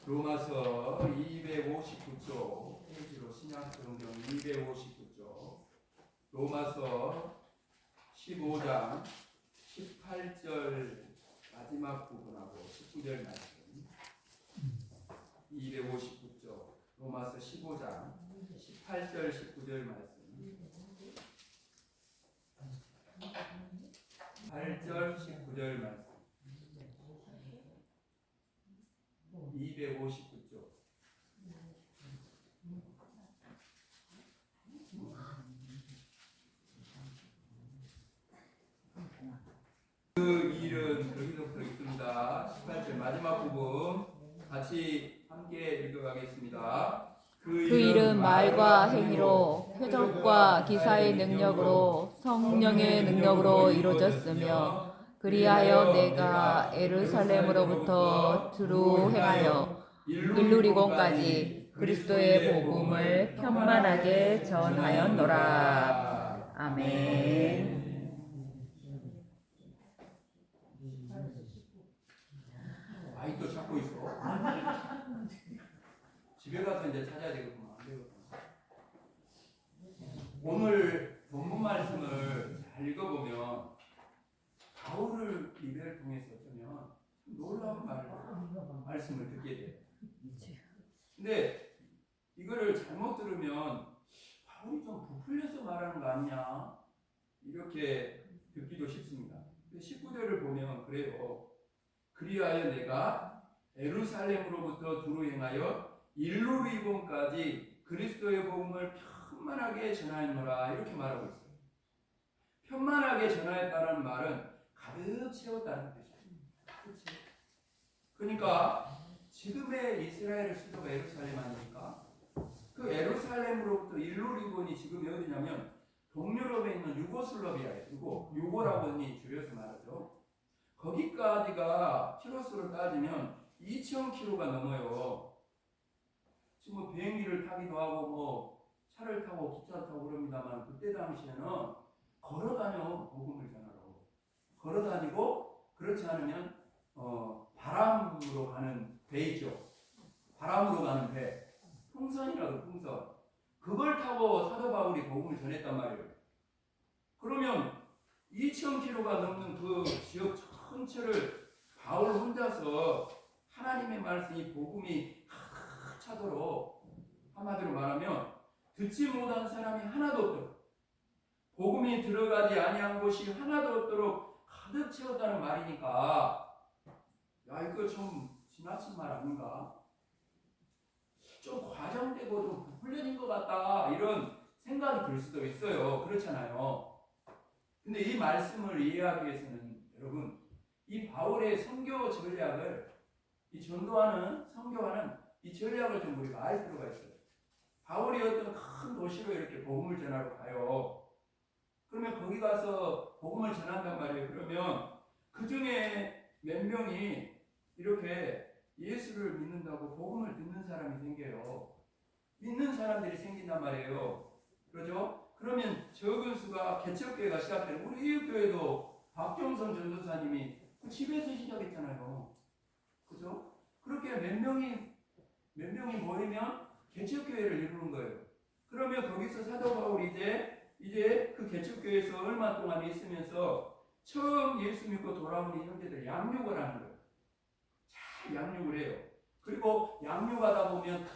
로마서 259쪽 페이지로 신약성경 259쪽 로마서 15장 18절 마지막 부분하고 19절 말씀 259쪽 로마서 15장 18절 19절 말씀 8절 19절 말씀 259쪽 그 일은 여기서부터 읽습니다. 18절 마지막 부분 같이 함께 읽어가겠습니다. 그 일은 말과 행위로 표적과 기사의 능력으로 성령의 능력으로 이루어졌으며 그리하여 내가 예루살렘으로부터 두루 행하여 일루리곤까지 그리스도의 복음을 편만하게 전하였노라. 아멘. 아직도 찾고 있어. 집에 가서 이제 찾아야 되겠구만. 안 되겠구나. 오늘 본문 말씀을 잘 읽어보면 바울을 이별을 통해서 어쩌면 놀라운 말씀을 듣게 돼요. 근데 이거를 잘못 들으면 바울이 좀 부풀려서 말하는 거 아니냐 이렇게 듣기도 쉽습니다. 19절을 보면 그래요. 그리하여 내가 예루살렘으로부터 두루 행하여 일루리곤까지 그리스도의 복음을 편만하게 전하였노라 이렇게 말하고 있어요. 편만하게 전하였다는 말은 가득 채웠다는 뜻이에요. 그렇지? 그러니까 지금의 이스라엘의 수도가 예루살렘 아닙니까? 그 예루살렘으로부터 일루리곤이 지금 어디냐면 동유럽에 있는 유고슬라비아예요. 유고라고 흔히 줄여서 말하죠. 거기까지가 키로수로 따지면 2,000km가 넘어요. 지금 뭐 비행기를 타기도 하고 뭐 차를 타고 기차 타고 그럽니다만 그때 당시에는 걸어다녀 복음을 전하라고. 걸어다니고 그렇지 않으면 바람으로 가는 배 있죠. 바람으로 가는 배. 풍선이라고 풍선. 그걸 타고 사도 바울이 복음을 전했단 말이에요. 그러면 2,000km가 넘는 그 지역 전체를 바울 혼자서 하나님의 말씀이 복음이 가득 차도록 한마디로 말하면 듣지 못한 사람이 하나도 없도록 복음이 들어가지 아니한 곳이 하나도 없도록 가득 채웠다는 말이니까 야 이거 좀 지나친 말 아닌가? 좀 과장되고 좀 부풀려진 것 같다 이런 생각이 들 수도 있어요. 그렇잖아요. 근데 이 말씀을 이해하기 위해서는 여러분 이 바울의 선교 전략을 이 전도하는 선교하는 이 전략을 좀 우리가 알 필요가 있어요. 바울이 어떤 큰 도시로 이렇게 복음을 전하러 가요. 그러면 거기 가서 복음을 전한단 말이에요. 그러면 그 중에 몇 명이 이렇게 예수를 믿는다고 복음을 듣는 사람이 생겨요. 믿는 사람들이 생긴단 말이에요. 그렇죠? 그러면 적은 수가 개척교회가 시작돼요. 우리 이웃교회도 박종선 전도사님이 그 집에서 시작했잖아요. 그죠? 그렇게 몇 명이 모이면 개척교회를 이루는 거예요. 그러면 거기서 사도 바울이 이제 그 개척교회에서 얼마 동안 있으면서 처음 예수 믿고 돌아오는 형제들 양육을 하는 거예요. 잘 양육을 해요. 그리고 양육하다 보면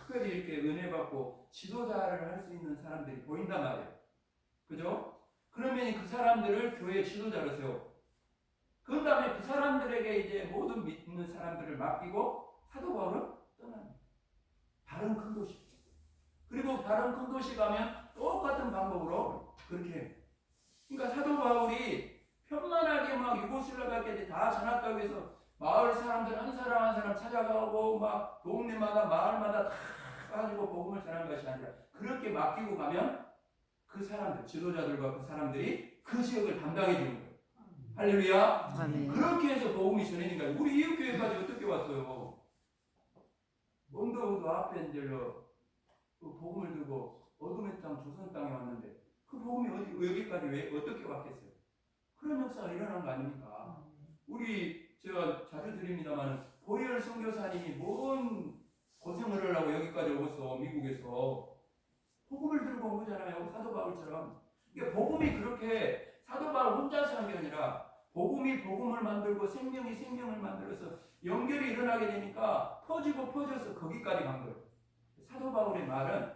특별히 이렇게 은혜 받고 지도자를 할 수 있는 사람들이 보인단 말이에요. 그죠? 그러면 그 사람들을 교회 지도자로 세워. 그 다음에 그 사람들에게 이제 모든 믿는 사람들을 맡기고 사도 바울은 떠납니다. 다른 큰 도시. 그리고 다른 큰 도시 가면 똑같은 방법으로 그렇게 해요. 그러니까 사도 바울이 편만하게 막 유고슬라비아까지 다 전학가고 해서 마을 사람들 한 사람 한 사람 찾아가고 막 동네마다 마을마다 다 가지고 복음을 전하는 것이 아니라 그렇게 맡기고 가면 그 사람들 지도자들과 그 사람들이 그 지역을 담당해 주는 거예요. 할렐루야. 아멘. 그렇게 해서 복음이 전해진 거예요. 우리 이웃교회까지 어떻게 왔어요? 언더우드 앞에 이제 그 복음을 들고 어둠의 땅 조선 땅에 왔는데 그 복음이 여기까지 왜 어떻게 왔겠어요? 그런 역사가 일어난 거 아닙니까? 우리 제가 자주 드립니다만 고이열 선교사님이 뭔 고생을 하고 여기까지 오겠어. 미국에서 복음을 들고 온 거잖아요. 사도 바울처럼. 그러니까 복음이 그렇게 사도 바울 혼자서 한 게 아니라 복음이 복음을 만들고 생명이 생명을 만들어서 연결이 일어나게 되니까 퍼지고 퍼져서 거기까지 간 거예요. 사도 바울의 말은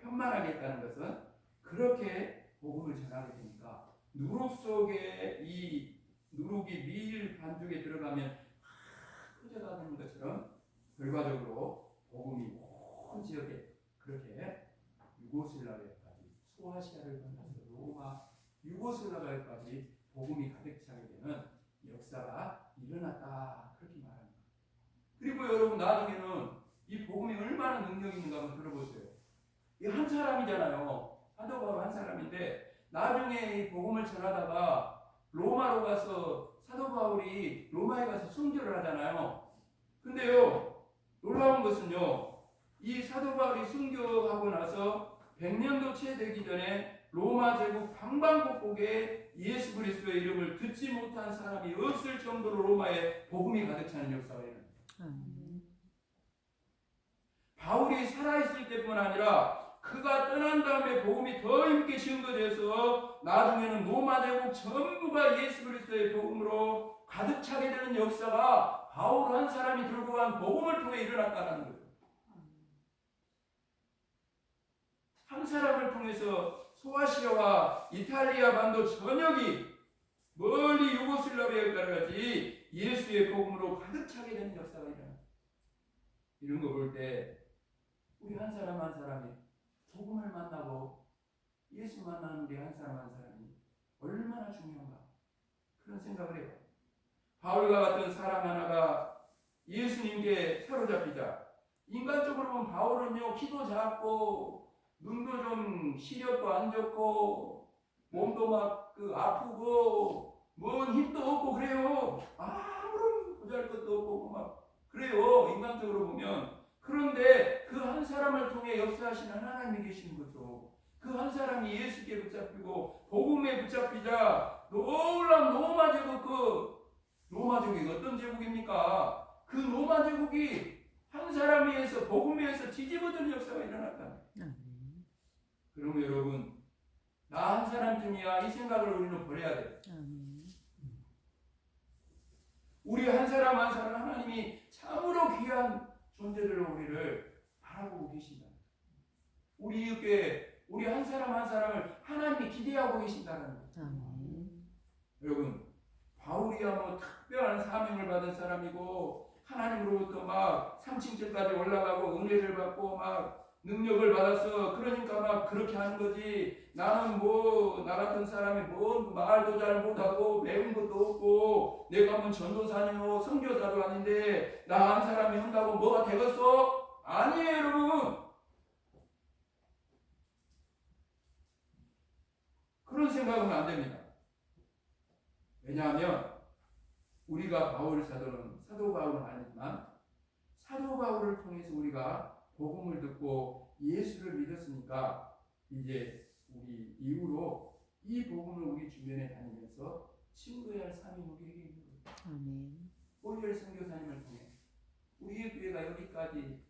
편만하게 했다는 것은 그렇게 복음을 전하게 되니까 누룩 속에 이 누룩이 밀 반죽에 들어가면 퍼져가는 것처럼 결과적으로 복음이 온 지역에 그렇게 유고슬라비아까지 소아시아를 건너서 로마 유고슬라비아까지 복음이 가득 차게 되는 역사가 일어났다 그렇게 말합니다. 그리고 여러분 나중에는 이 복음이 얼마나 능력이 있는가 한번 들어보세요. 이 한 사람이잖아요. 사도 바울 한 사람인데 나중에 이 복음을 전하다가 로마로 가서 사도 바울이 로마에 가서 순교를 하잖아요. 근데요 놀라운 것은요 이 사도 바울이 순교하고 나서 100년도 채 되기 전에 로마 제국 방방곡곡에 예수 그리스도의 이름을 듣지 못한 사람이 없을 정도로 로마에 복음이 가득 차는 역사가 일어납니다. 바울이 살아있을 때뿐 아니라 그가 떠난 다음에 복음이 더 힘있게 심겨져서 나중에는 로마 제국 전부가 예수 그리스도의 복음으로 가득 차게 되는 역사가 바울 한 사람이 들고 간 복음을 통해 일어났다는 거예요. 한 사람을 통해서 소아시아와 이탈리아 반도 전역이 멀리 유고슬라비아까지 예수의 복음으로 가득 차게 되는 역사가 일어납니다. 이런 거 볼 때 우리 한 사람 한 사람이 복음을 만나고 예수 만나는 우리 한 사람 한 사람이 얼마나 중요한가 그런 생각을 해요. 바울과 같은 사람 하나가 예수님께 사로잡히자 인간적으로 보면 바울은요 키도 작고 눈도 좀 시력도 안 좋고 몸도 막 아프고 뭔 힘도 없고 그래요. 아무런 보잘것도 없고 막 그래요 인간적으로 보면. 그런데 그 한 사람을 통해 역사하시는 하나님이 계시는 거죠. 그 한 사람이 예수께 붙잡히고 복음에 붙잡히자 놀라운 로마 제국 로마 제국이 어떤 제국입니까? 그 로마 제국이 한 사람에 의해서 복음에 의해서 뒤집어지는 역사가 일어났다. 그러면 여러분 나 한 사람쯤이야 이 생각을 우리는 버려야 돼. 우리 한 사람 한 사람 하나님이 참으로 귀한 존재들로 우리를 바라보고 계신다. 우리 이웃교회 우리 한 사람 한 사람을 하나님이 기대하고 계신다는 거예요. 여러분 바울이야 뭐 특별한 사명을 받은 사람이고 하나님으로부터 막 상층절까지 올라가고 은혜를 받고 막 능력을 받아서 그러니까 막 그렇게 하는 거지. 나는 뭐 나 같은 사람이 뭐 말도 잘 못하고 배운 것도 없고 내가 뭐 전도사니요 선교사도 아닌데 나 한 사람이 한다고 뭐가 되겠어? 아니에요 여러분. 그런 생각은 안 됩니다. 왜냐하면 우리가 바울 사도는 사도 바울은 아니지만 사도 바울을 통해서 우리가 복음을 듣고 예수를 믿었으니까 이제 우리 이후로 이 복음을 우리 주변에 다니면서 친구해야 할 삶이 우리에게 있는 거예요. 고이열 선교사님을 통해 우리 교회가 여기까지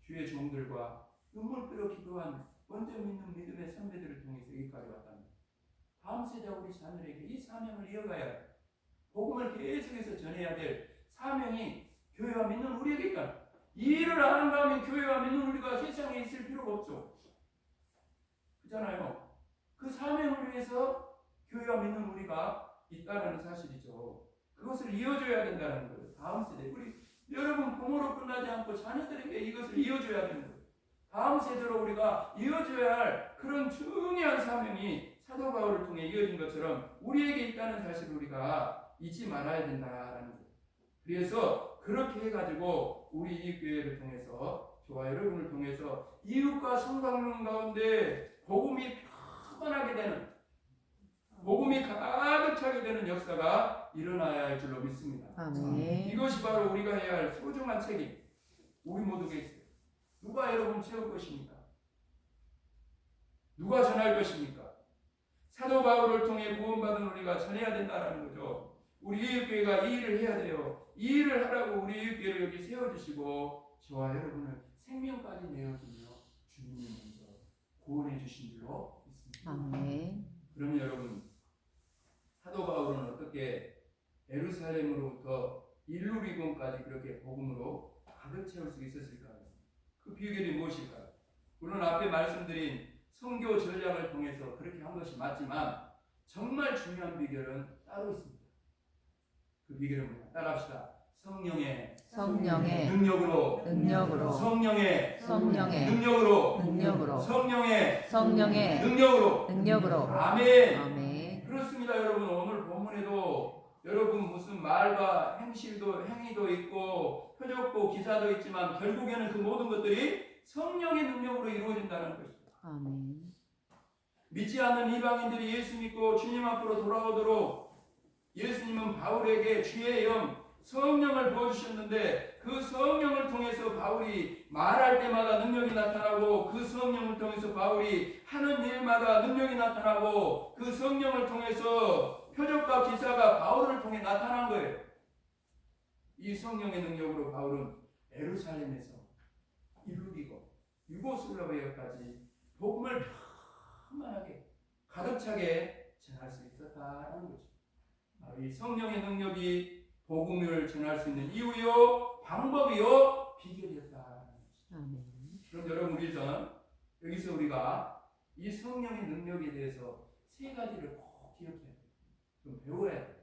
주의 종들과 눈물 끓여 기도한 먼저 믿는 믿음의 선배들을 통해서 여기까지 왔답니다. 다음 세대 우리 자녀에게 이 사명을 이어가야 해요. 복음을 계속해서 전해야 될 사명이 교회와 믿는 우리에게 있다. 이 일을 안 한다면 교회와 믿는 우리가 세상에 있을 필요가 없죠. 그렇잖아요. 그 사명을 위해서 교회와 믿는 우리가 있다는 사실이죠. 그것을 이어줘야 된다는 거예요. 다음 세대 우리 여러분 부모로 끝나지 않고 자녀들에게 이것을 이어줘야 되는 거예요. 다음 세대로 우리가 이어줘야 할 그런 중요한 사명이 사도 바울을 통해 이어진 것처럼 우리에게 있다는 사실을 우리가 잊지 말아야 된다라는 거예요. 그래서 그렇게 해가지고 우리 이 교회를 통해서 저와 여러분을 통해서 이웃과 성방문 가운데 복음이 편안하게 되는 복음이 가득 차게 되는 역사가 일어나야 할 줄로 믿습니다. 이것이 바로 우리가 해야 할 소중한 책임 우리 모두에게 있어요. 누가 여러분 채울 것입니까? 누가 전할 것입니까? 사도 바울을 통해 구원받은 우리가 전해야 된다는 거죠. 우리 예육교회가 이 일을 해야 돼요. 이 일을 하라고 우리 예육교회를 여기 세워주시고 저와 여러분을 생명까지 내어주며 주님이 먼저 구원해 주신 줄로 믿습니다. 아멘. 그러면 여러분, 사도 바울은 어떻게 예루살렘으로부터 일루리곤까지 그렇게 복음으로 가득 채울 수 있었을까요? 그 비결이 무엇일까요? 물론 앞에 말씀드린 선교 전략을 통해서 그렇게 한 것이 맞지만 정말 중요한 비결은 따로 있습니다. 그 비결은 뭐냐? 따라합시다. 성령의 능력으로 성령의 능력으로 성령의 능력으로 아멘. 그렇습니다. 여러분, 오늘 본문에도 여러분 무슨 말과 행위도 있고 표적도 기사도 있지만 결국에는 그 모든 것들이 성령의 능력으로 이루어진다는 것입니다. 아멘. 믿지 않는 이방인들이 예수 믿고 주님 앞으로 돌아오도록 예수님은 바울에게 주의 영 성령을 부어주셨는데 그 성령을 통해서 바울이 말할 때마다 능력이 나타나고 그 성령을 통해서 바울이 하는 일마다 능력이 나타나고 그 성령을 통해서 표적과 기사가 바울을 통해 나타난 거예요. 이 성령의 능력으로 바울은 예루살렘에서 일루리고 유고슬라비아까지 복음을 편만하게 가득 차게 전할 수 있었다는 거죠. 이 성령의 능력이 복음을 전할 수 있는 이유요, 방법이요, 비결이었다는 거죠. 그럼 여러분, 여기서 우리가 이 성령의 능력에 대해서 세 가지를 꼭 기억해야 돼요. 좀 배워야 돼요.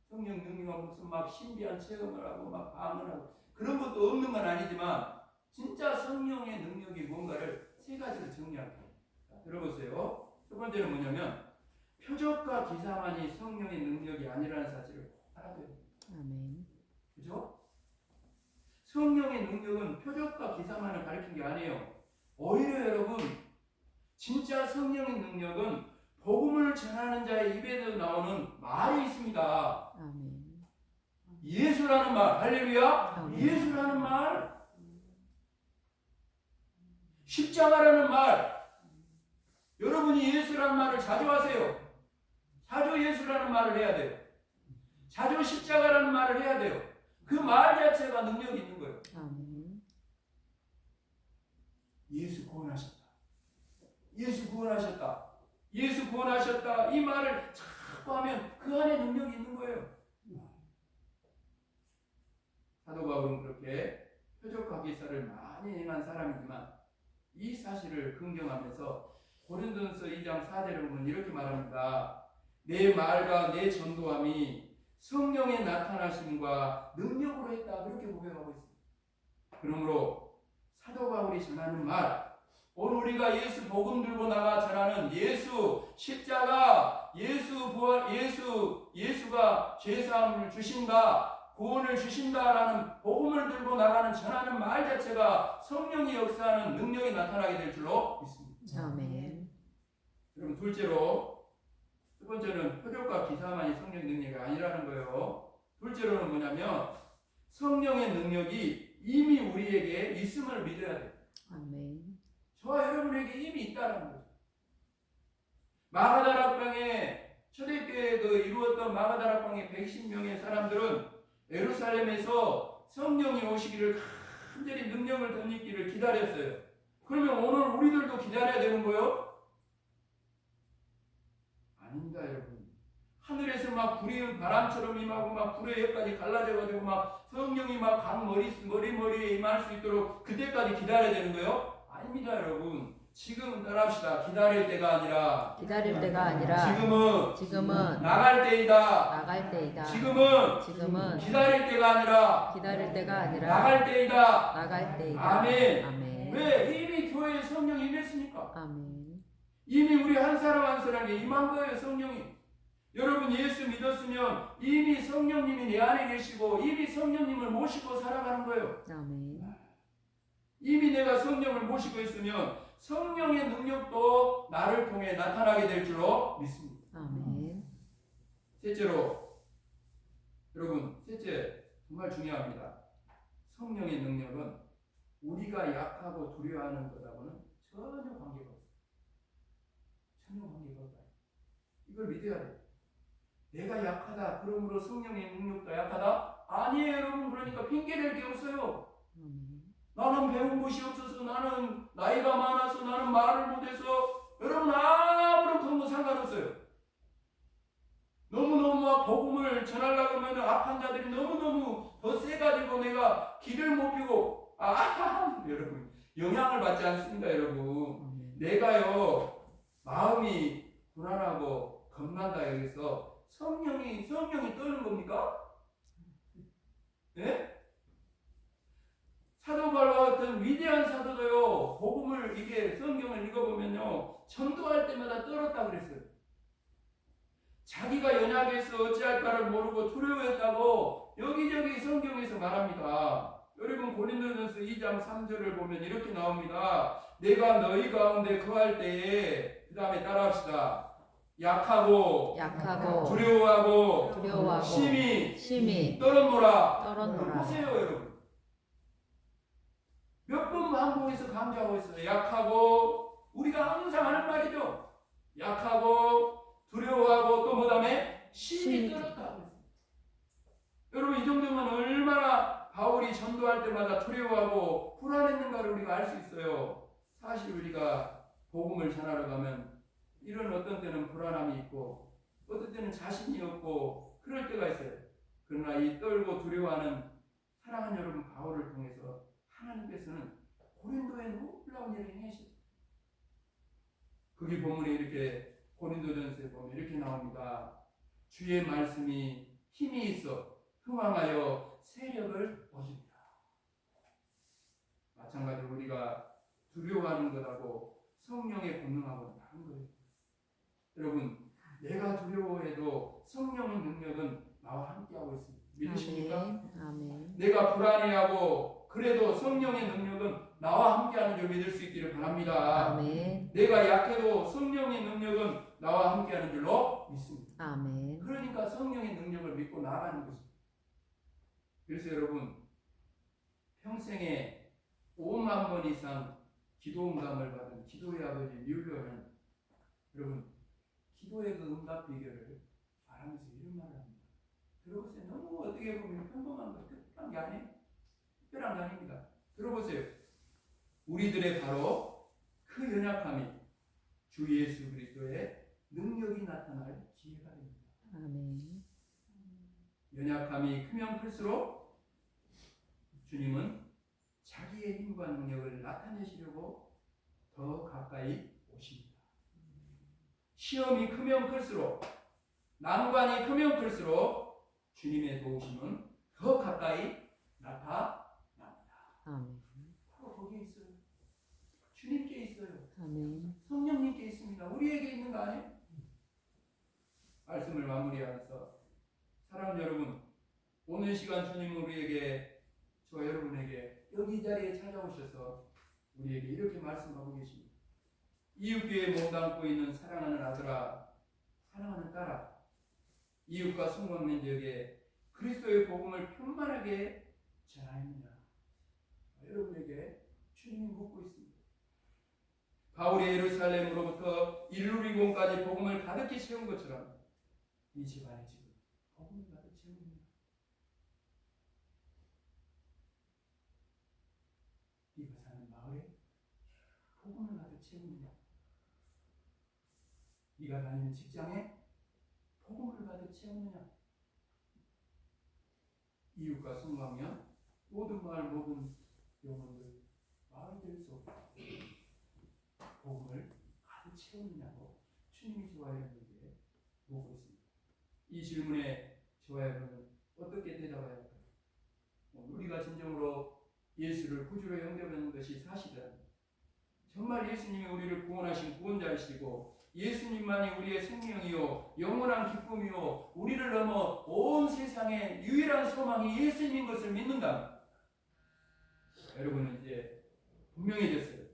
성령 능력은 무슨 막 신비한 체험을 하고 막 방언을 하고 그런 것도 없는 건 아니지만 진짜 성령의 능력이 뭔가를 세 가지로 정리할게요. 자, 들어보세요. 첫 번째는 뭐냐면 표적과 기사만이 성령의 능력이 아니라는 사실을 꼭 알아야 돼요. 아멘. 그죠? 성령의 능력은 표적과 기사만을 가리킨 게 아니에요. 오히려 여러분, 진짜 성령의 능력은 복음을 전하는 자의 입에서 나오는 말이 있습니다. 아멘. 예수라는 말, 할렐루야. 아멘. 예수라는 말, 십자가라는 말. 여러분이 예수라는 말을 자주 하세요. 자주 예수라는 말을 해야 돼요. 자주 십자가라는 말을 해야 돼요. 그 말 자체가 능력이 있는 거예요. 아멘. 예수 구원하셨다. 예수 구원하셨다. 예수 구원하셨다. 이 말을 자꾸 하면 그 안에 능력이 있는 거예요. 사도 바울은 그렇게 표적과 기사를 많이 행한 사람이지만 이 사실을 긍정하면서 고린도전서 2장 4절에 보면 이렇게 말합니다. 내 말과 내 전도함이 성령의 나타나심과 능력으로 했다. 그렇게 고백하고 있습니다. 그러므로 사도 바울이 전하는 말, 오늘 우리가 예수 복음 들고 나가 전하는 예수 십자가, 예수 부활, 예수가 죄사함을 주신다, 구원을 주신다라는 복음을 들고 나가는 전하는 말 자체가 성령이 역사하는 능력이 나타나게 될 줄로 믿습니다. 아멘. 그럼 둘째로, 첫 번째는 표적과 기사만이 성령의 능력이 아니라는 거예요. 둘째로는 뭐냐면 성령의 능력이 이미 우리에게 있음을 믿어야 돼요. 아멘. 저와 여러분에게 이미 있다는 거죠. 마가다락방에 초대교회 이루었던 마가다락방의 110명의 사람들은 예루살렘에서 성령이 오시기를 간절히 능력을 덧입기를 기다렸어요. 그러면 오늘 우리들도 기다려야 되는 거예요? 아닙니다, 여러분. 하늘에서 막 불이 바람처럼 임하고 막 불의 여기까지 갈라져가지고 막 성령이 막 각 머리에 임할 수 있도록 그때까지 기다려야 되는 거예요? 아닙니다, 여러분. 지금은 따라합시다. 기다릴 때가 아니라 지금은 나갈 때이다. 지금은 기다릴 때가 아니라 나갈 때이다. 아멘. 왜? 이미 교회에 성령이 임했으니까. 아멘. 이미 우리 한 사람 한 사람에게 임한 거예요, 성령이. 여러분 예수 믿었으면 이미 성령님이 내 안에 계시고 이미 성령님을 모시고 살아가는 거예요. 아멘. 이미 내가 성령을 모시고 있으면 성령의 능력도 나를 통해 나타나게 될 줄로 믿습니다. 아멘. 셋째로, 여러분, 셋째 정말 중요합니다. 성령의 능력은 우리가 약하고 두려워하는 것하고는 전혀 관계가 없어요. 전혀 관계가 없어요. 이걸 믿어야 돼요. 내가 약하다. 그러므로 성령의 능력도 약하다? 아니에요, 여러분. 그러니까 핑계댈 게 없어요. 아멘. 나는 배운 것이 없어서, 나는 나이가 많아서, 나는 말을 못해서. 여러분, 아무런 그런 거 상관없어요. 너무너무 막 복음을 전하려고 하면 악한 자들이 너무너무 더 세가지고 내가 길을 못 펴고, 여러분, 영향을 받지 않습니다, 여러분. 아멘. 내가요, 마음이 불안하고 겁난다, 여기서 성령이 떠는 겁니까? 예? 사도 바울과 같은 위대한 사도도요, 복음을 이게 성경을 읽어보면요, 전도할 때마다 떨었다 그랬어요. 자기가 연약해서 어찌할 바를 모르고 두려워했다고 여기저기 성경에서 말합니다. 여러분 고린도전서 2장 3절을 보면 이렇게 나옵니다. 내가 너희 가운데 거할 때에, 그 다음에 따라합시다. 약하고 두려워하고 심히 떨었노라. 보세요, 여러분. 몇 번 반복해서 강조하고 있어요. 약하고, 우리가 항상 하는 말이죠. 약하고 두려워하고 또 뭐다음에 심히 떨었다. 여러분, 이 정도면 얼마나 바울이 전도할 때마다 두려워하고 불안했는가를 우리가 알 수 있어요. 사실 우리가 복음을 전하러 가면 이런 어떤 때는 불안함이 있고 어떤 때는 자신이 없고 그럴 때가 있어요. 그러나 이 떨고 두려워하는 사랑하는 여러분 바울을 통해서 하나님께서는 고린도에 놀라운 일을 행하셨어요. 거기 본문에 이렇게 고린도전서에 보면 이렇게 나옵니다. 주의 말씀이 힘이 있어 흥황하여 세력을 얻습니다. 마찬가지로 우리가 두려워하는 것하고 성령의 본능하고는 다른 거예요. 여러분, 내가 두려워해도 성령의 능력은 나와 함께하고 있습니다. 믿으십니까? 아멘. 내가 불안해하고 그래도 성령의 능력은 나와 함께하는 줄 믿을 수 있기를 바랍니다. 아멘. 내가 약해도 성령의 능력은 나와 함께하는 줄로 믿습니다. 아멘. 그러니까 성령의 능력을 믿고 나아가는 것입니다. 그래서 여러분, 평생에 5만 번 이상 기도 응답을 받은 기도의 아버지 뮬러는 여러분, 기도의 그 응답 비결을 말하면서 이런 말을 합니다. 들어보세요. 너무 어떻게 보면 평범한 거, 특별한 게 아니에요. 특별한 게 아닙니다. 들어보세요. 우리들의 바로 그 연약함이 주 예수 그리스도의 능력이 나타날 기회가 됩니다. 아멘. 연약함이 크면 클수록 주님은 자기의 힘과 능력을 나타내시려고 더 가까이 오십니다. 시험이 크면 클수록, 난관이 크면 클수록 주님의 도우심은 더 가까이 나타납니다. 아멘. 바로 거기에 있어요. 주님께 있어요. 아멘. 성령님께 있습니다. 우리에게 있는 거 아니에요? 말씀을 마무리하면서 사랑하는 여러분, 오늘 시간 주님은 우리에게, 저와 여러분에게 여기 이 자리에 찾아오셔서 우리에게 이렇게 말씀하고 계십니다. 이웃교회에 몸담고 있는 사랑하는 아들아, 사랑하는 딸아, 이웃과 성공하는 지역에 그리스도의 복음을 편만하게 전하였느냐? 여러분에게 주님이 묻고 있습니다. 바울이 예루살렘으로부터 일루리곤까지 복음을 가득히 채운 것처럼 이 집안에 지금 복음을 가득 채웁니다. 네가 사는 마을에 복음을 가득 채우느냐? 네가 다니는 직장에 복음을 가득 채우느냐? 이웃과 성공하면 모든 마을 모든 영혼들 마을이 될 수 없다. 복음을 가득 채우느냐고 주님이 저와 여러분에게 묻고 있습니다. 이 질문에 저와 여러분은 어떻게 대답해야 할까요? 우리가 진정으로 예수를 구주로 영접하는 것이 사실은 정말 예수님이 우리를 구원하신 구원자이시고 예수님만이 우리의 생명이요 영원한 기쁨이요 우리를 넘어 온 세상의 유일한 소망이 예수님인 것을 믿는다. 여러분은 이제 분명해졌어요.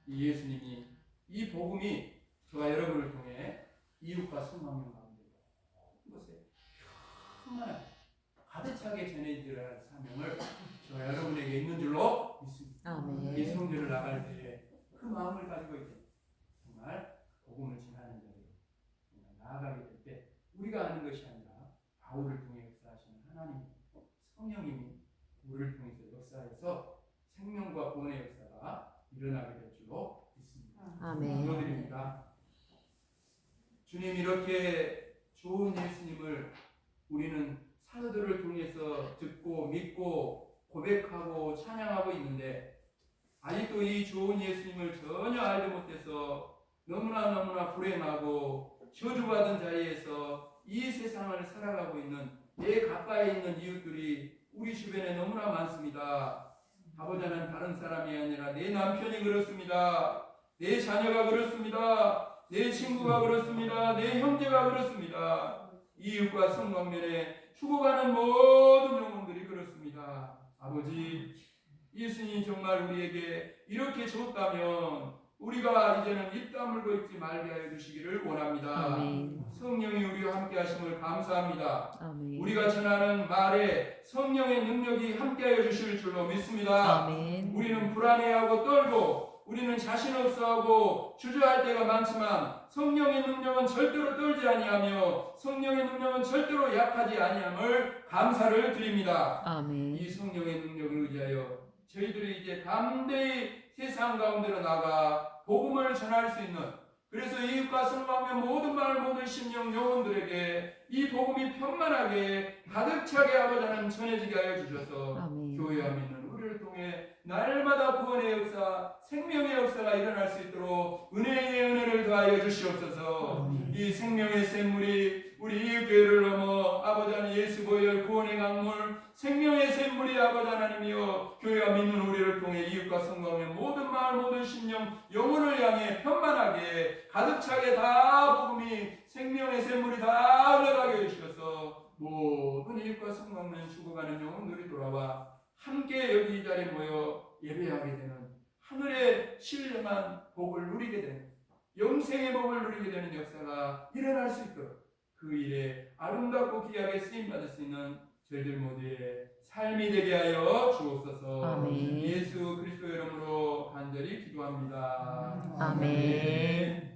이 예수님이, 이 복음이 저와 여러분을 통해 이웃과 성망령 가운데 이것에 충만한 가득 차게 전해드려야 할 사명을 저와 여러분에게 있는 줄로 믿습니다. 아멘. 이 성전을 나갈 때 그 마음을 가지고 이제 정말 복음을 전하는 자리로 나아가게 될 때 우리가 하는 것이 바울을 통해 역사하시는 하나님 성령님이 우리를 통해서 역사해서 생명과 구원의 역사가 일어나게 될 줄로 믿습니다. 아멘. 기도드립니다. 주님, 이렇게 좋은 예수님을 우리는 사도들을 통해서 듣고 믿고 고백하고 찬양하고 있는데 아직도 이 좋은 예수님을 전혀 알지 못해서 너무나 불행하고 저주받은 자리에서 이 세상을 살아가고 있는 내 가까이 있는 이웃들이 우리 주변에 너무나 많습니다. 아버지는 다른 사람이 아니라 내 남편이 그렇습니다. 내 자녀가 그렇습니다. 내 친구가 그렇습니다. 내 형제가 그렇습니다. 이웃과 성관면에 죽어가는 모든 영혼들이 그렇습니다. 아버지, 예수님이 정말 우리에게 이렇게 줬다면 우리가 이제는 입 다물고 있지 말게 하여 주시기를 원합니다. 아멘. 성령이 우리와 함께 하심을 감사합니다. 아멘. 우리가 전하는 말에 성령의 능력이 함께 하여 주실 줄로 믿습니다. 아멘. 우리는 불안해하고 떨고 우리는 자신 없어하고 주저할 때가 많지만 성령의 능력은 절대로 떨지 아니하며 성령의 능력은 절대로 약하지 아니함을 감사를 드립니다. 아멘. 이 성령의 능력을 의지하여 저희들이 이제 담대히 세상 가운데로 나가 복음을 전할 수 있는, 그래서 이웃과 성하며 모든 말 모든 심령 영혼들에게 이 복음이 편만하게 가득 차게 아버지는 전해지게 하여 주셔서 아멘. 교회와 믿는 우리를 통해 날마다 구원의 역사, 생명의 역사가 일어날 수 있도록 은혜의 은혜를 더하여 주시옵소서. 아멘. 이 생명의 샘물이 우리 이웃교회를 넘어 아버지 하나님 예수 보혈 구원의 강물 생명의 샘물이 아버지 하나님이여 교회와 믿는 우리를 통해 이웃과 성공의 모든 마음 모든 심령 영혼을 향해 편만하게 가득 차게 다 복음이 생명의 샘물이 다 흘러가게 해주셔서 모든 이웃과 성공면 죽어가는 영혼들이 돌아와 함께 여기 이 자리에 모여 예배하게 되는 하늘의 신령한 복을 누리게 되는 영생의 복을 누리게 되는 역사가 일어날 수 있도록 그 일에 아름답고 귀하게 쓰임받을 수 있는 저희들 모두의 삶이 되게 하여 주옵소서. 아멘. 예수 그리스도 이름으로 간절히 기도합니다. 아멘.